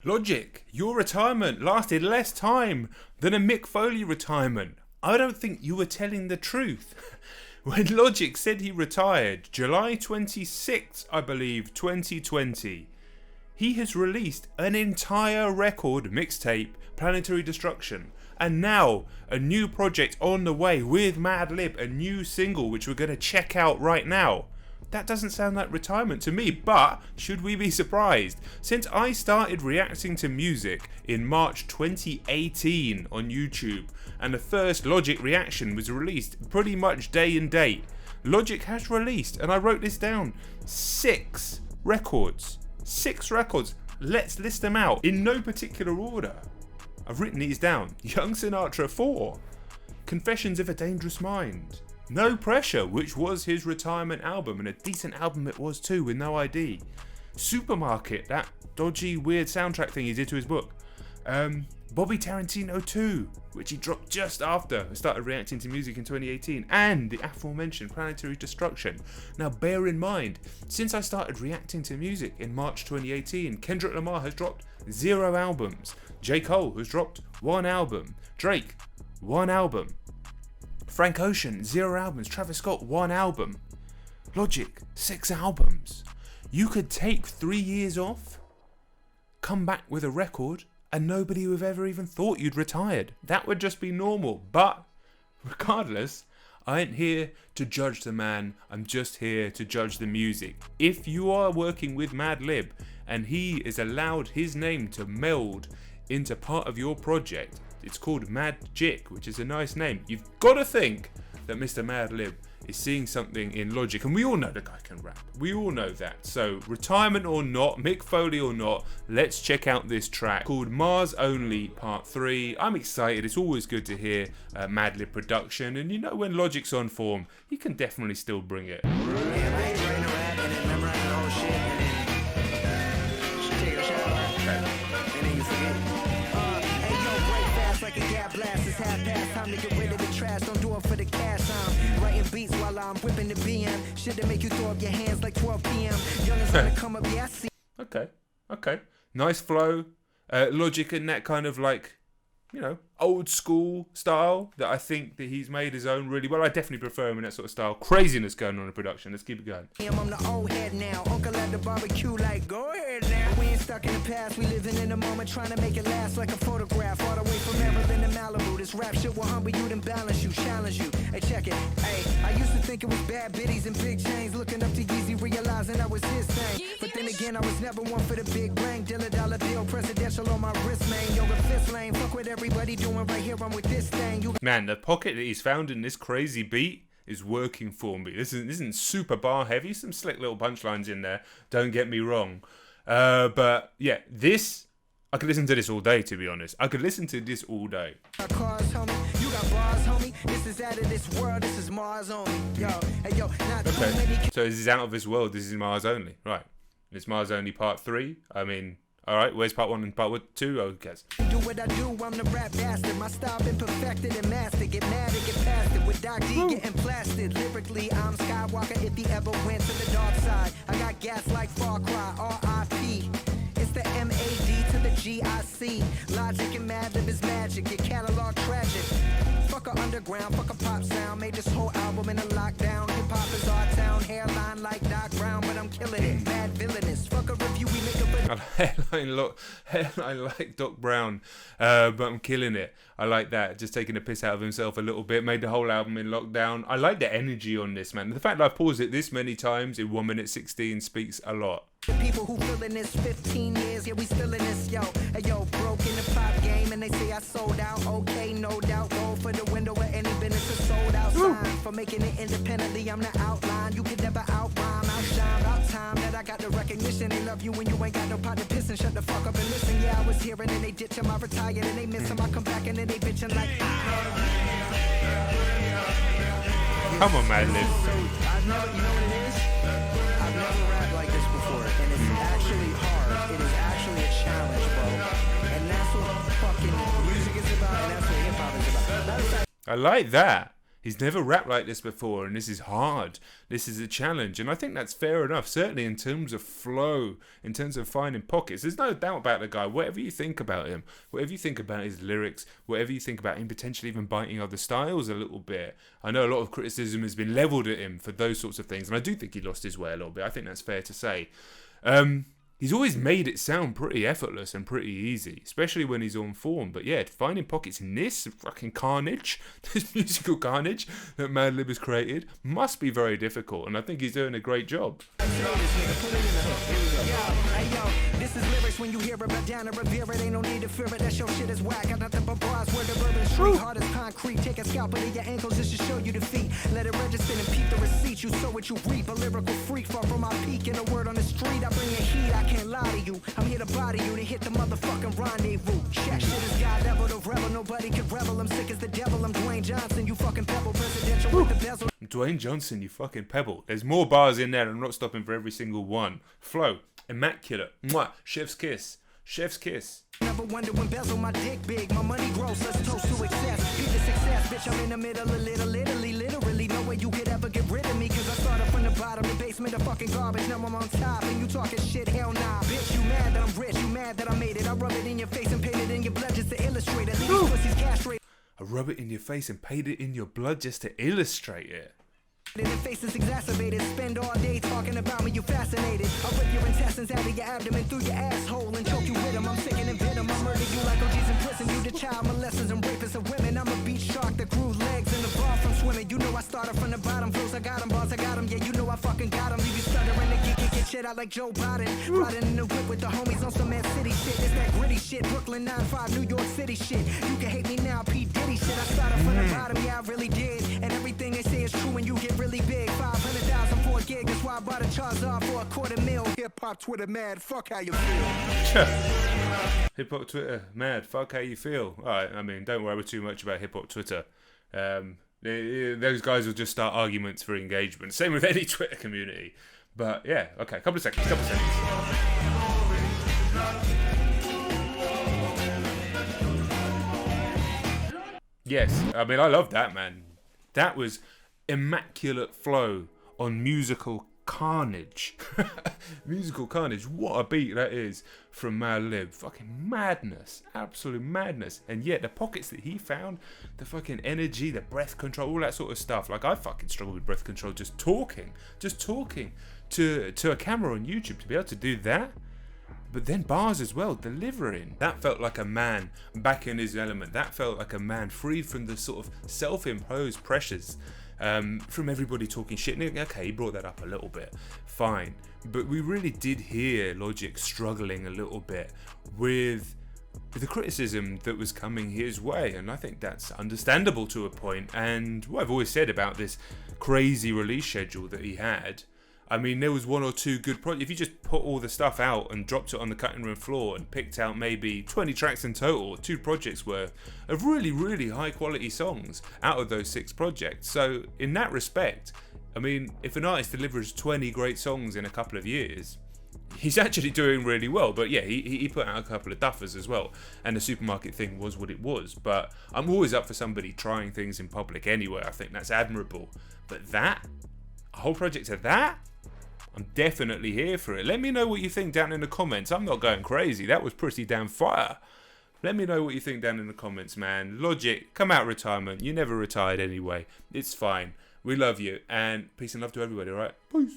Logic, your retirement lasted less time than a Mick Foley retirement. I don't think you were telling the truth. When Logic said he retired, July 26th, I believe, 2020, he has released an entire record mixtape, Planetary Destruction, and now a new project on the way with MadLib, a new single which we're going to check out right now. That doesn't sound like retirement to me, but should we be surprised? Since I started reacting to music in March 2018 on YouTube, and the first Logic reaction was released pretty much day and date, Logic has released, and I wrote this down, 6 records. 6 records. Let's list them out in no particular order. I've written these down. Young Sinatra 4, Confessions of a Dangerous Mind, No Pressure, which was his retirement album, and a decent album it was too, with no ID. Supermarket, that dodgy, weird soundtrack thing he did to his book. Bobby Tarantino 2, which he dropped just after I started reacting to music in 2018, and the aforementioned Planetary Destruction. Now bear in mind, since I started reacting to music in March 2018, Kendrick Lamar has dropped 0 albums. J. Cole has dropped 1 album. Drake, 1 album. Frank Ocean, 0 albums. Travis Scott, 1 album. Logic, 6 albums. You could take 3 years off, come back with a record, and nobody would have ever even thought you'd retired. That would just be normal. But regardless, I ain't here to judge the man. I'm just here to judge the music. If you are working with MadLib and he is allowed his name to meld into part of your project, it's called Magic, which is a nice name. You've got to think that Mr. MadLib is seeing something in Logic, and we all know the guy can rap. We all know that. So retirement or not, Mick Foley or not, let's check out this track called Mars Only Part 3. I'm excited. It's always good to hear MadLib production, and you know when Logic's on form, he can definitely still bring it. Time to get rid of the trash, don't do it for the cash. I'm writing beats while I'm whipping the BM. Shit that make you throw up your hands like 12 p.m. Youngins wanna come up, yeah, I see. Okay. Nice flow. Logic in that kind of like, you know, old school style that I think that he's made his own really well. I definitely prefer him in that sort of style. Craziness going on in production. Let's keep it going. I'm the old head now. Uncle at the barbecue like, go ahead now. We ain't stuck in the past. We living in the moment, trying to make it last like a photograph. All the way from Maryland to Malibu. This rap shit will humble you, then balance you, challenge you. Hey, check it. Hey, I used to think it was bad biddies and big chains. Looking up to Yeezy, realizing that was his thing. But then again, I was never one for the big bang. $1 bill, presidential on my wrist, man. Yoga fist lane. Fuck what everybody doing right here. I'm with this thing. Man, the pocket that he's found in this crazy beat is working for me. This isn't super bar heavy. Some slick little punchlines in there. Don't get me wrong. But yeah, I could listen to this all day, to be honest. I could listen to this all day. Cars, homie. You got bars, homie. This is out of this world. This is Mars only. Yo, hey, yo, not too many. So this is out of this world. This is Mars only. Right. It's Mars only part 3. I mean, all right, where's part 1 and part 2? I guess. Do what I do, I'm the rap bastard. My style been perfected and mastered. Get mad and get past it. With Doc D getting blasted. Lyrically, I'm Skywalker if he ever went to the dark side. I got gas like Far Cry, R.I.P. It's the M.A.D. to the G.I.C. Logic and MadLib is magic. Your catalog tragic. Fuck a underground, fuck a pop sound. Made this whole album in a lockdown. Hip hop is our town. Hairline like Doc Brown, but I'm killing it. Mad villainous. Fuck a review, we make a Hairline like Doc Brown, but I'm killing it. I like that. Just taking a piss out of himself a little bit. Made the whole album in lockdown. I like the energy on this, man. The fact that I've paused it this many times in 1 minute 16 speaks a lot. The people who feeling this 15 years, yeah, we still in this, yo. Hey, yo, broke in the pop game, and they say I sold out. Okay, no doubt. Go for the window where any business is sold out. Sign for making it independently. I'm the outline. You could never outrhyme, outshine. About time that I got the recognition. They love you when you ain't got no pot to piss and shut the fuck up and listen. Yeah, I was here and then they ditch him. I retired and they miss him. I come back and then they bitching like. Come on, MadLib. You know what it is? I've never rapped like this before, and it's actually hard. It is actually a challenge, bro. And that's what fucking music is about, and that's what hip hop is about. I like that. He's never rapped like this before, and this is hard. This is a challenge, and I think that's fair enough, certainly in terms of flow, in terms of finding pockets. There's no doubt about the guy. Whatever you think about him, whatever you think about his lyrics, whatever you think about him potentially even biting other styles a little bit. I know a lot of criticism has been levelled at him for those sorts of things, and I do think he lost his way a little bit. I think that's fair to say. He's always made it sound pretty effortless and pretty easy, especially when he's on form. But yeah, finding pockets in this fucking carnage, this musical carnage that MadLib has created, must be very difficult, and I think he's doing a great job. This is lyrics when you hear it, but down to revere it. Ain't no need to fear it, that your shit is whack. Got nothing but bars where the bourbon street hard as concrete. Take a scalpel to your ankles just to show you defeat. Let it register and peep the receipt. You sow what you reap. A lyrical freak far from my peak. In a word on the street, I bring the heat. I can't lie to you. I'm here to body you to hit the motherfucking rendezvous. Check shit is God level to rebel. Nobody can rebel. I'm sick as the devil. I'm Dwayne Johnson. You fucking pebble. Presidential with the bezel. Dwayne Johnson, you fucking pebble. There's more bars in there, and I'm not stopping for every single one. Flow. Immaculate. Mwah. Chef's kiss. Chef's kiss. Never wonder when bezel my dick big. My money grows. Let's toast to excess. Beat the success. Bitch, I'm in the middle of literally. No way you could ever get rid of me. Cause I started from the bottom. The basement of fucking garbage. Now I'm on top. And you talking shit. Hell nah. Bitch, you mad that I'm rich. You mad that I made it. I rub it in your face and paint it in your blood just to illustrate it. Leave these pussies castrate. I rub it in your face and paint it in your blood just to illustrate it. And the face is exacerbated. Spend all day talking about me, you fascinated. I rip your intestines out of your abdomen through your asshole and choke you with them. I'm sickening venom. I murder you like OG's in prison. You the child molesters and rapists of women. I'm a beach shark that grew legs in the bar from swimming. You know I started from the bottom. Flows, I got them. Bars, I got them. Yeah, you know I fucking got them. Leave you stuttering and get shit out like Joe Biden. Riding in the whip with the homies on some Mad City shit. It's that gritty shit. Brooklyn 9-5, New York City shit. You can hate me now, P. Diddy shit. I started from the bottom. Yeah, I really did. And everything they say is true when you get really big. 500,000 for a gig, that's why I bought a charge off for $250,000. Hip hop Twitter mad, fuck how you feel. Hip hop Twitter mad, fuck how you feel. Alright, I mean, don't worry too much about hip hop Twitter. Those guys will just start arguments for engagement. Same with any Twitter community. But yeah, okay, couple of seconds. Yes, I mean, I love that, man. That was immaculate flow on musical carnage. Musical carnage. What a beat that is from MadLib. Fucking madness. Absolute madness. And yet the pockets that he found, the fucking energy, the breath control, all that sort of stuff. Like, I fucking struggle with breath control just talking to a camera on YouTube to be able to do that. But then bars as well, delivering. That felt like a man back in his element. That felt like a man freed from the sort of self-imposed pressures from everybody talking shit. Okay, he brought that up a little bit, fine. But we really did hear Logic struggling a little bit with the criticism that was coming his way. And I think that's understandable to a point. And what I've always said about this crazy release schedule that he had, I mean, there was one or two good projects. If you just put all the stuff out and dropped it on the cutting room floor and picked out maybe 20 tracks in total, 2 projects worth of really, really high quality songs out of those 6 projects. So in that respect, I mean, if an artist delivers 20 great songs in a couple of years, he's actually doing really well. But yeah, he put out a couple of duffers as well. And the supermarket thing was what it was. But I'm always up for somebody trying things in public anyway. I think that's admirable. But that, a whole project of that, I'm definitely here for it. Let me know what you think down in the comments. I'm not going crazy. That was pretty damn fire. Let me know what you think down in the comments, man. Logic, come out retirement. You never retired anyway. It's fine. We love you. And peace and love to everybody, alright? Peace.